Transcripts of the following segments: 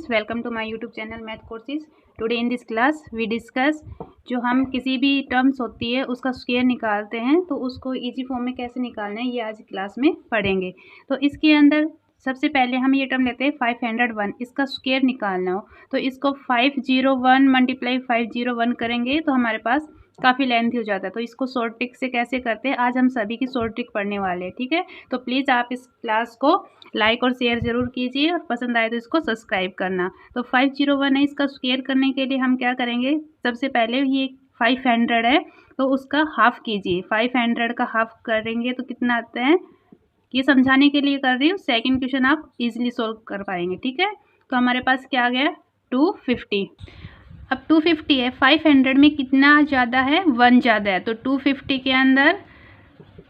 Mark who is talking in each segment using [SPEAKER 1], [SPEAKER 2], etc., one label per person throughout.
[SPEAKER 1] welcome to my YouTube channel Math Courses. Today in this class we discuss जो हम किसी भी terms होती है उसका स्क्वायर निकालते हैं तो उसको इजी फॉर्म में कैसे निकालना है ये आज क्लास में पढ़ेंगे। तो इसके अंदर सबसे पहले हम ये टर्म लेते हैं 501, इसका स्क्वायर निकालना हो तो इसको 501 मल्टीप्लाई 501 करेंगे तो हमारे पास काफ़ी लेंथी हो जाता है। तो इसको शॉर्ट ट्रिक से कैसे करते हैं आज हम सभी की शॉर्ट ट्रिक पढ़ने वाले हैं, ठीक है। तो प्लीज़ आप इस क्लास को लाइक और शेयर ज़रूर कीजिए और पसंद आए तो इसको सब्सक्राइब करना। तो 501 है, इसका स्क्वायर करने के लिए हम क्या करेंगे, सबसे पहले ये 500 है तो उसका हाफ़ कीजिए। 500 का हाफ़ करेंगे तो कितना आता है, ये समझाने के लिए कर रही हूँ, सेकंड क्वेश्चन आप इजीली सॉल्व कर पाएंगे, ठीक है। तो हमारे पास क्या आ गया 250। अब 250 है, 500 में कितना ज़्यादा है, 1 ज़्यादा है तो 250 के अंदर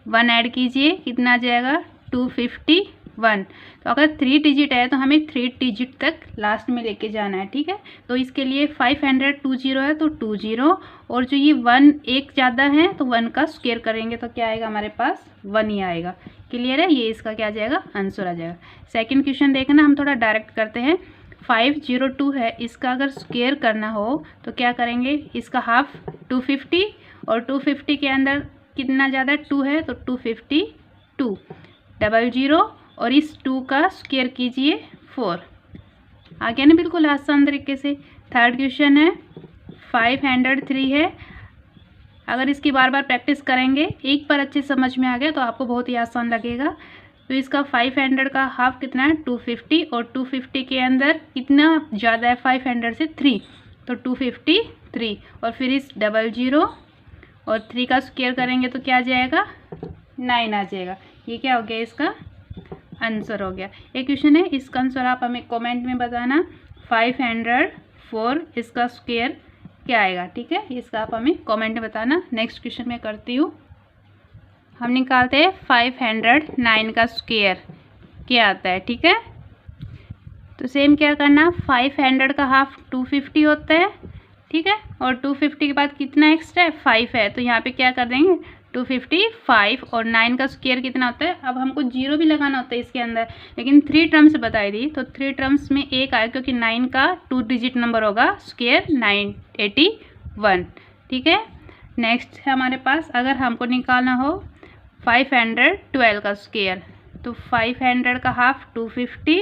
[SPEAKER 1] 1 ऐड कीजिए, कितना आ जाएगा 251। तो अगर 3 डिजिट है तो हमें 3 डिजिट तक लास्ट में लेके जाना है, ठीक है। तो इसके लिए 500 20 है तो 20 और जो ये 1 एक ज़्यादा है तो 1 का स्क्वायर करेंगे तो क्या आएगा हमारे पास 1 ही आएगा। क्लियर है, ये इसका क्या आ जाएगा आंसर आ जाएगा। सेकंड क्वेश्चन देखना, हम थोड़ा डायरेक्ट करते हैं। 502 है, इसका अगर स्क्वायर करना हो तो क्या करेंगे, इसका हाफ 250 और 250 के अंदर कितना ज़्यादा 2 है तो 252 00 और इस 2 का स्क्वायर कीजिए 4। आ गया ना बिल्कुल आसान तरीके से। थर्ड क्वेश्चन है 503 है, अगर इसकी बार बार प्रैक्टिस करेंगे एक बार अच्छे समझ में आ गया तो आपको बहुत ही आसान लगेगा। तो इसका 500 का हाफ कितना है 250 और 250 के अंदर कितना ज़्यादा है 500 से 3 तो 253 और फिर इस 00 और 3 का स्क्वायर करेंगे तो क्या आ जाएगा 9 आ जाएगा। ये क्या हो गया, इसका आंसर हो गया। एक क्वेश्चन है, इसका आंसर आप हमें कमेंट में बताना। 504 इसका स्क्वायर क्या आएगा, ठीक है, इसका आप हमें कमेंट में बताना। नेक्स्ट क्वेश्चन मैं करती हूँ, हम निकालते हैं 509 का स्क्वायर क्या आता है, ठीक है। तो सेम क्या करना, 500 का हाफ 250 होता है, ठीक है, और 250 के बाद कितना एक्स्ट्रा है 5 है तो यहाँ पे क्या कर देंगे 255 और 9 का स्क्वायर कितना होता है। अब हमको 0 भी लगाना होता है इसके अंदर, लेकिन 3 टर्म्स बताई दी तो 3 टर्म्स में एक आए क्योंकि 9 का 2 डिजिट नंबर होगा, स्क्वायर 981, ठीक है। नेक्स्ट है हमारे पास, अगर हमको निकालना हो 512 का स्क्वायर तो 500 का हाफ 250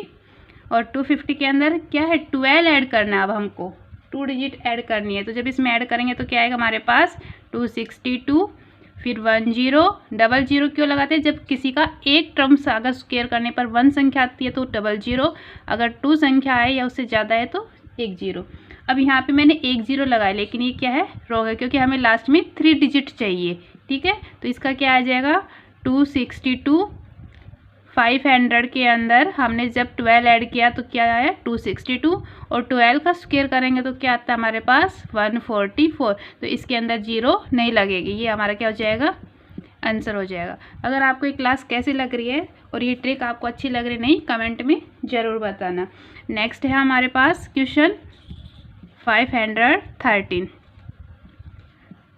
[SPEAKER 1] और 250 के अंदर क्या है 12 ऐड करना है। अब हमको 2 डिजिट ऐड करनी है तो जब इसमें ऐड करेंगे तो क्या आएगा हमारे पास 262 फिर 10 00 क्यों लगाते हैं, जब किसी का एक टर्म से अगर स्क्वायर करने पर 1 संख्या आती है तो 00, अगर 2 संख्या है या उससे ज़्यादा है तो 10। अब यहाँ पे मैंने 10 लगाया लेकिन ये क्या है रॉन्ग है क्योंकि हमें लास्ट में 3 डिजिट चाहिए, ठीक है। तो इसका क्या आ जाएगा 262, 500 के अंदर हमने जब 12 ऐड किया तो क्या आया 262 और 12 का स्क्वायर करेंगे तो क्या आता है हमारे पास 144। तो इसके अंदर 0 नहीं लगेगी, ये हमारा क्या हो जाएगा आंसर हो जाएगा। अगर आपको ये क्लास कैसी लग रही है और ये ट्रिक आपको अच्छी लग रही नहीं कमेंट में ज़रूर बताना। नेक्स्ट है हमारे पास क्वेश्चन 513।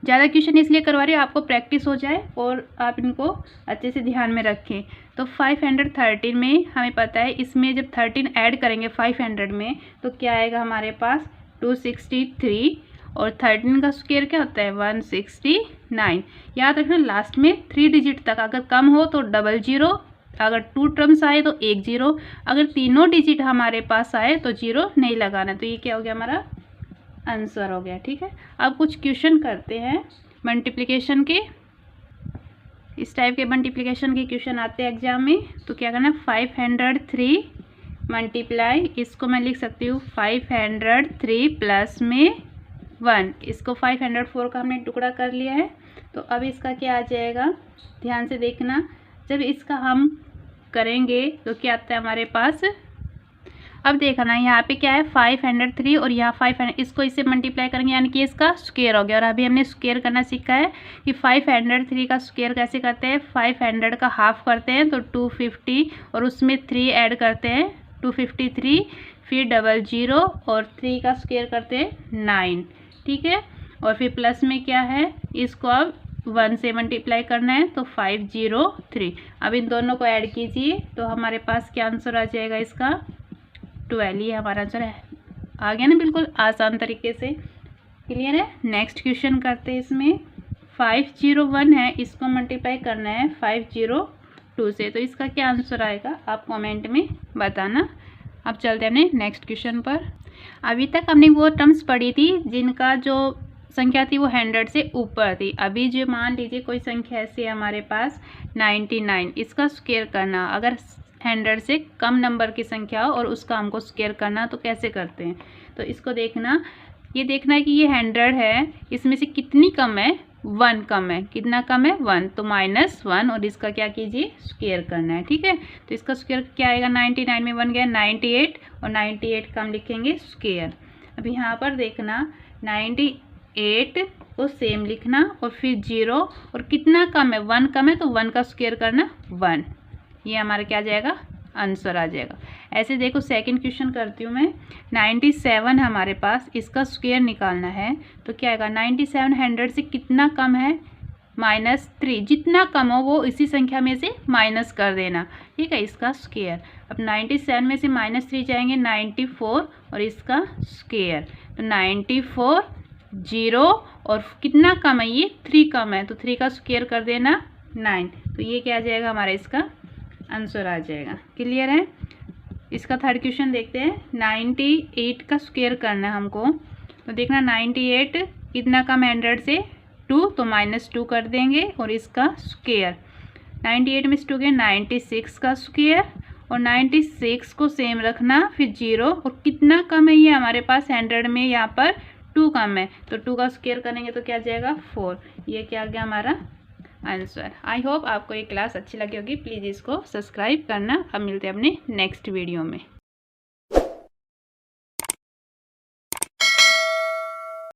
[SPEAKER 1] ज़्यादा क्वेश्चन इसलिए करवा रही हूँ आपको प्रैक्टिस हो जाए और आप इनको अच्छे से ध्यान में रखें। तो 513 में हमें पता है इसमें जब 13 ऐड करेंगे 500 में तो क्या आएगा हमारे पास 263 और 13 का स्क्वायर क्या होता है 169। याद रखना लास्ट में 3 डिजिट तक, अगर कम हो तो 00, अगर 2 टर्म्स आए तो 10, अगर तीनों डिजिट हमारे पास आए तो 0 नहीं लगाना। तो ये क्या हो गया हमारा आंसर हो गया, ठीक है। अब कुछ क्वेश्चन करते हैं मल्टीप्लिकेशन के, इस टाइप के मल्टीप्लिकेशन के क्वेश्चन आते हैं एग्जाम में। तो क्या करना 503 मल्टीप्लाई, इसको मैं लिख सकती हूँ 503 प्लस में 1, इसको 504 का हमने टुकड़ा कर लिया है। तो अब इसका क्या आ जाएगा, ध्यान से देखना, जब इसका हम करेंगे तो क्या आता है हमारे पास। अब देखना यहाँ पे क्या है 503 और यहाँ 500, इसको इससे मल्टीप्लाई करेंगे यानी कि इसका स्क्वायर हो गया। और अभी हमने स्क्वायर करना सीखा है कि 503 का स्क्वायर कैसे करते हैं, 500 का हाफ करते हैं तो 250 और उसमें 3 ऐड करते हैं 253, फिर 00 और 3 का स्क्वायर करते हैं 9, ठीक है। और फिर प्लस में क्या है, इसको अब 1 से मल्टीप्लाई करना है तो 503। अब इन दोनों को ऐड कीजिए तो हमारे पास क्या आंसर आ जाएगा इसका 12। ये हमारा आंसर है। आ गया ना बिल्कुल आसान तरीके से, क्लियर है। नेक्स्ट क्वेश्चन करते हैं। इसमें 501 है, इसको मल्टीप्लाई करना है 502 से, तो इसका क्या आंसर आएगा आप कमेंट में बताना। अब चलते हैं अपने नेक्स्ट क्वेश्चन पर। अभी तक हमने वो टर्म्स पढ़ी थी जिनका जो संख्या थी वो 100 से ऊपर थी। अभी जो मान लीजिए कोई संख्या ऐसी है हमारे पास 99, इसका स्क्वायर करना, अगर 100 से कम नंबर की संख्या हो और उसका हमको स्क्वायर करना तो कैसे करते हैं। तो इसको देखना, ये देखना है कि ये 100 है, इसमें से कितनी कम है, 1 कम है। कितना कम है, 1, तो -1 और इसका क्या कीजिए, स्क्वायर करना है। ठीक है, तो इसका स्क्वायर क्या आएगा, 99 में 1 गया 98 और 98 का हम लिखेंगे स्क्वायर। अब यहाँ पर देखना 98 को सेम लिखना और फिर 0 और कितना कम है, 1 कम है, तो 1 का स्क्वायर करना 1। ये हमारा क्या जाएगा, आंसर आ जाएगा। ऐसे देखो सेकंड क्वेश्चन करती हूँ मैं। 97 है हमारे पास, इसका स्क्वायर निकालना है तो क्या आएगा, 97 100 से कितना कम है, -3। जितना कम हो वो इसी संख्या में से माइनस कर देना। ठीक है, इसका स्क्वायर। अब 97 में से -3 जाएंगे 94 और इसका स्क्वायर, तो 94 0 और कितना कम है, ये 3 कम है, तो 3 का स्क्वायर कर देना 9। तो ये क्या आ जाएगा हमारा, इसका आंसर आ जाएगा। क्लियर है। इसका थर्ड क्वेश्चन देखते हैं। 98 का स्क्वायर करना है हमको, तो देखना 98 कितना कम 100 से, 2, तो -2 कर देंगे और इसका स्क्वायर। 98 में से 2 गए 96 का स्क्वायर और 96 को सेम रखना, फिर 0 और कितना कम है ये हमारे पास 100 में, यहाँ पर 2 कम है, तो 2 का स्क्वायर करेंगे तो क्या जाएगा 4। ये क्या आ गया हमारा आंसर। आई होप आपको ये क्लास अच्छी लगी होगी। प्लीज़ इसको सब्सक्राइब करना। अब मिलते हैं अपने नेक्स्ट वीडियो में।